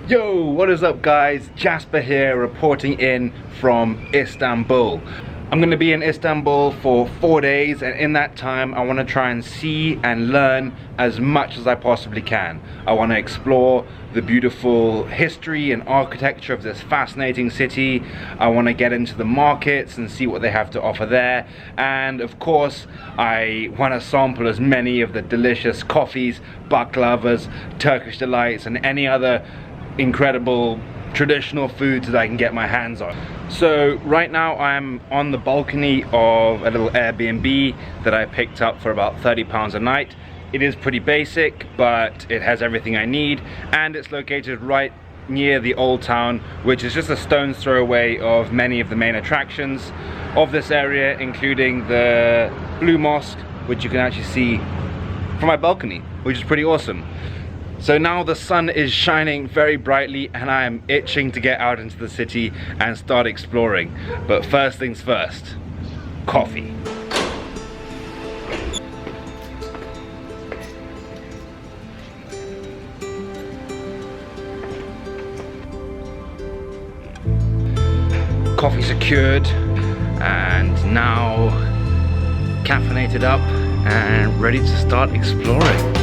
Yo, what is up guys? Jasper here reporting in from Istanbul. I'm going to be in Istanbul for 4 days, and in that time I want to try and see and learn as much as I possibly can. I want to explore the beautiful history and architecture of this fascinating city. I want to get into the markets and see what they have to offer there, and of course I want to sample as many of the delicious coffees, baklavas, Turkish delights and any other incredible traditional foods that I can get my hands on. So right now I'm on the balcony of a little Airbnb that I picked up for about £30 a night. It is pretty basic, but it has everything I need, and it's located right near the old town, which is just a stone's throw away of many of the main attractions of this area, including the Blue Mosque, which you can actually see from my balcony, which is pretty awesome. So now the sun is shining very brightly and I am itching to get out into the city and start exploring. But first things first, coffee. Coffee secured, and now caffeinated up and ready to start exploring.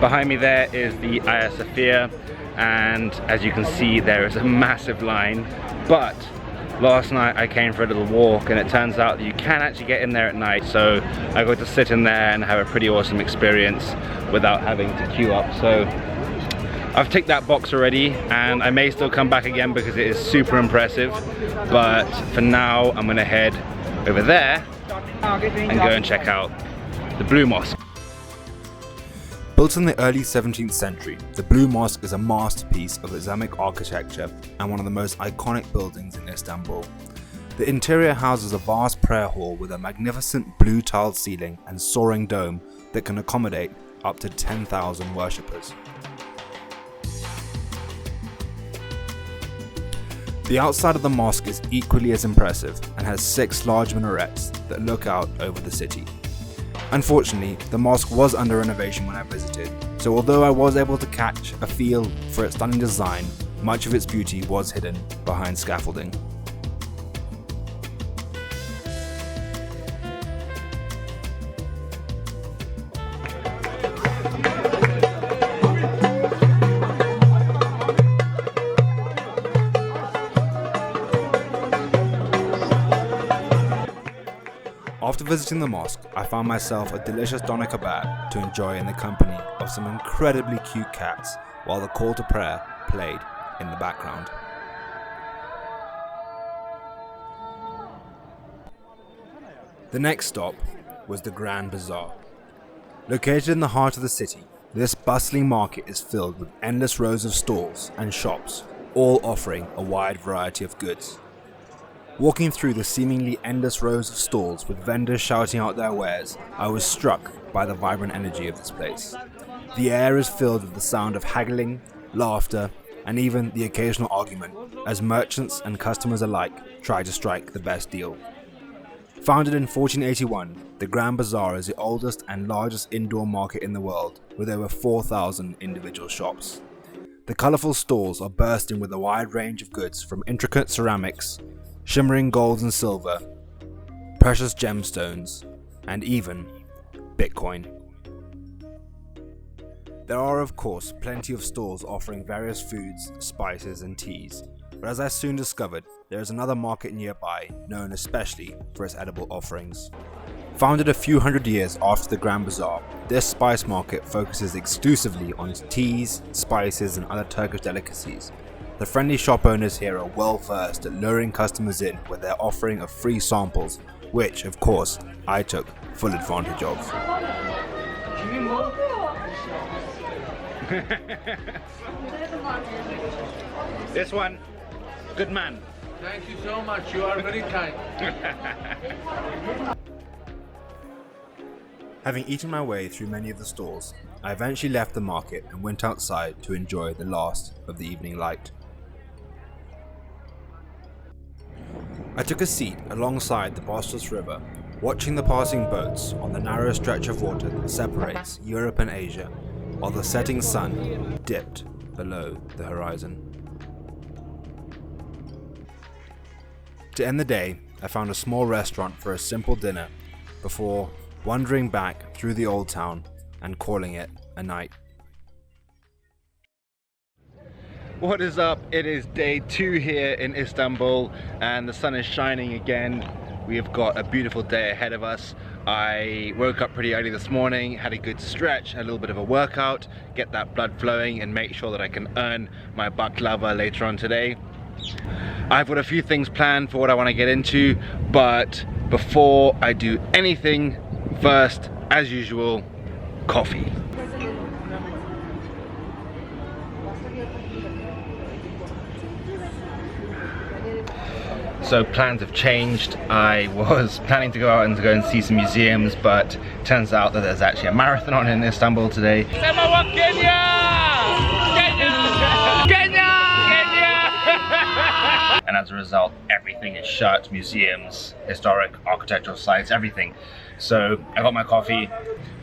Behind me there is the Hagia Sofia, and as you can see there is a massive line, but last night I came for a little walk and it turns out that you can actually get in there at night, so I got to sit in there and have a pretty awesome experience without having to queue up. So I've ticked that box already, and I may still come back again because it is super impressive, but for now I'm gonna head over there and go and check out the Blue Mosque. Built in the early 17th century, the Blue Mosque is a masterpiece of Islamic architecture and one of the most iconic buildings in Istanbul. The interior houses a vast prayer hall with a magnificent blue tiled ceiling and soaring dome that can accommodate up to 10,000 worshippers. The outside of the mosque is equally as impressive and has 6 large minarets that look out over the city. Unfortunately, the mosque was under renovation when I visited, so although I was able to catch a feel for its stunning design, much of its beauty was hidden behind scaffolding. After visiting the mosque, I found myself a delicious doner kebab to enjoy in the company of some incredibly cute cats while the call to prayer played in the background. The next stop was the Grand Bazaar. Located in the heart of the city, this bustling market is filled with endless rows of stalls and shops, all offering a wide variety of goods. Walking through the seemingly endless rows of stalls with vendors shouting out their wares, I was struck by the vibrant energy of this place. The air is filled with the sound of haggling, laughter, and even the occasional argument, as merchants and customers alike try to strike the best deal. Founded in 1481, the Grand Bazaar is the oldest and largest indoor market in the world, with over 4,000 individual shops. The colourful stalls are bursting with a wide range of goods from intricate ceramics, shimmering gold and silver, precious gemstones, and even Bitcoin. There are of course plenty of stalls offering various foods, spices and teas, but as I soon discovered, there is another market nearby known especially for its edible offerings. Founded a few hundred years after the Grand Bazaar, this spice market focuses exclusively on teas, spices and other Turkish delicacies. The friendly shop owners here are well versed at luring customers in with their offering of free samples, which, of course, I took full advantage of. This one, good man. Thank you so much, you are very kind. Having eaten my way through many of the stalls, I eventually left the market and went outside to enjoy the last of the evening light. I took a seat alongside the Bosporus River, watching the passing boats on the narrow stretch of water that separates Europe and Asia, while the setting sun dipped below the horizon. To end the day, I found a small restaurant for a simple dinner before wandering back through the old town and calling it a night. What is up? It is day 2 here in Istanbul and the sun is shining again. We have got a beautiful day ahead of us. I woke up pretty early this morning, had a good stretch, a little bit of a workout, get that blood flowing and make sure that I can earn my baklava later on today. I've got a few things planned for what I want to get into, but before I do anything, first, as usual, coffee. So plans have changed. I was planning to go out and go and see some museums, but turns out that there's actually a marathon on in Istanbul today. And as a result, everything is shut, museums, historic architectural sites, everything. So I got my coffee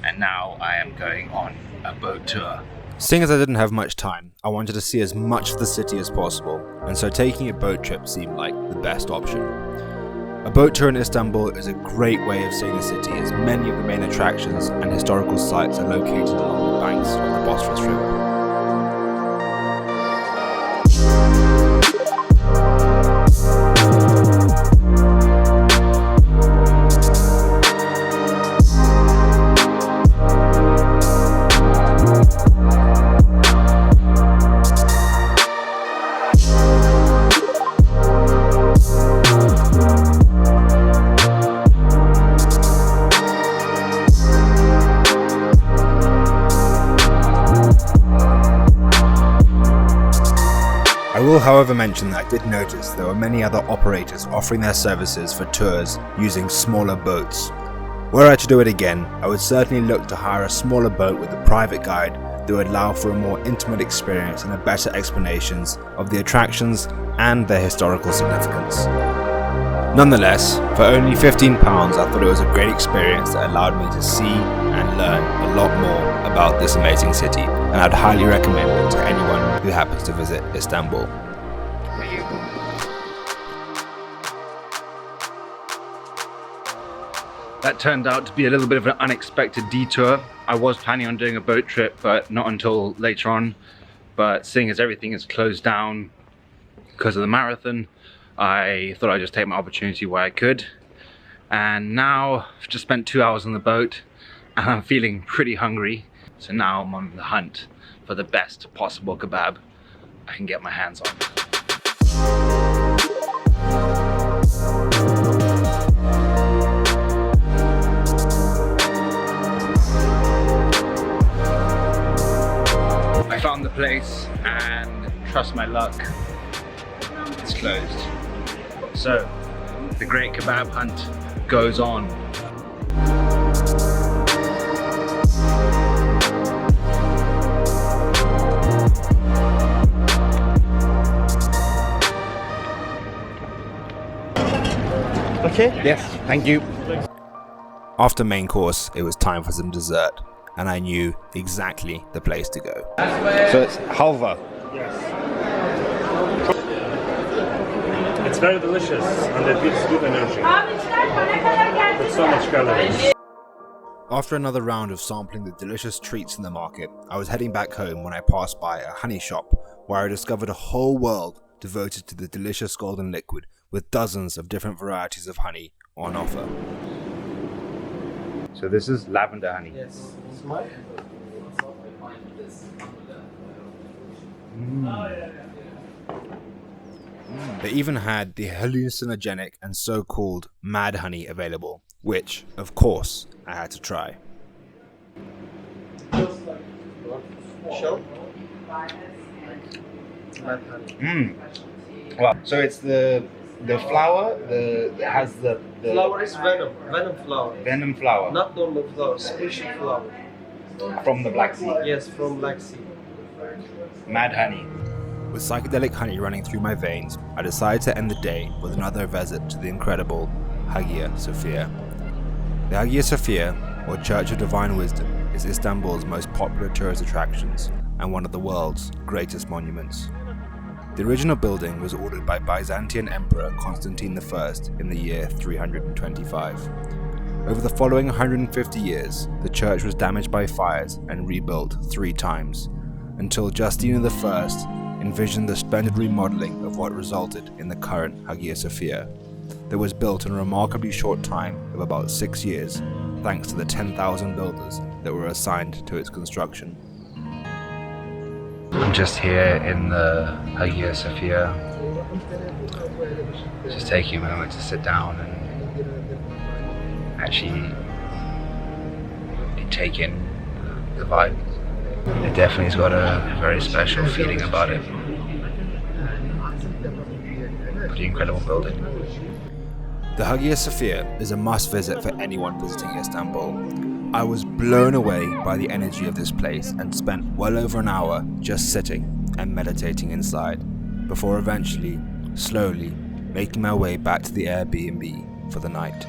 and now I am going on a boat tour. Seeing as I didn't have much time, I wanted to see as much of the city as possible, and so taking a boat trip seemed like the best option. A boat tour in Istanbul is a great way of seeing the city, as many of the main attractions and historical sites are located along the banks of the Bosporus River. I will however mention that I did notice there were many other operators offering their services for tours using smaller boats. Were I to do it again, I would certainly look to hire a smaller boat with a private guide that would allow for a more intimate experience and a better explanations of the attractions and their historical significance. Nonetheless, for only £15 I thought it was a great experience that allowed me to see and learn a lot more about this amazing city, and I'd highly recommend it to anyone who happens to visit Istanbul. That turned out to be a little bit of an unexpected detour. I was planning on doing a boat trip, but not until later on. But seeing as everything is closed down because of the marathon, I thought I'd just take my opportunity where I could. And now I've just spent 2 hours on the boat and I'm feeling pretty hungry. So now I'm on the hunt for the best possible kebab I can get my hands on. I found the place and trust my luck, it's closed. So the great kebab hunt goes on. Okay? Yes, thank you. After main course, it was time for some dessert, and I knew exactly the place to go. So it's halva. Yes. It's very delicious and it gives good energy. With so much calories. After another round of sampling the delicious treats in the market, I was heading back home when I passed by a honey shop where I discovered a whole world devoted to the delicious golden liquid with dozens of different varieties of honey on offer. So this is lavender honey. Yes. They even had the hallucinogenic and so-called mad honey available, which, of course, I had to try. Show. Well, so it's the flower, it has the Flower is venom flower. venom flower. Not normal flower, special flower. From the Black Sea. Yes, from Black Sea. Mad honey. With psychedelic honey running through my veins, I decided to end the day with another visit to the incredible Hagia Sofia. The Hagia Sofia, or Church of Divine Wisdom, is Istanbul's most popular tourist attractions and one of the world's greatest monuments. The original building was ordered by Byzantine Emperor Constantine I in the year 325. Over the following 150 years, the church was damaged by fires and rebuilt 3 times, until Justinian I envisioned the splendid remodeling of what resulted in the current Hagia Sophia, that was built in a remarkably short time of about 6 years, thanks to the 10,000 builders that were assigned to its construction. I'm just here in the Hagia Sophia, just taking a moment to sit down and actually take in the vibe. It definitely has got a very special feeling about it. Pretty incredible building. The Hagia Sophia is a must visit for anyone visiting Istanbul. I was blown away by the energy of this place and spent well over an hour just sitting and meditating inside, before eventually, slowly, making my way back to the Airbnb for the night.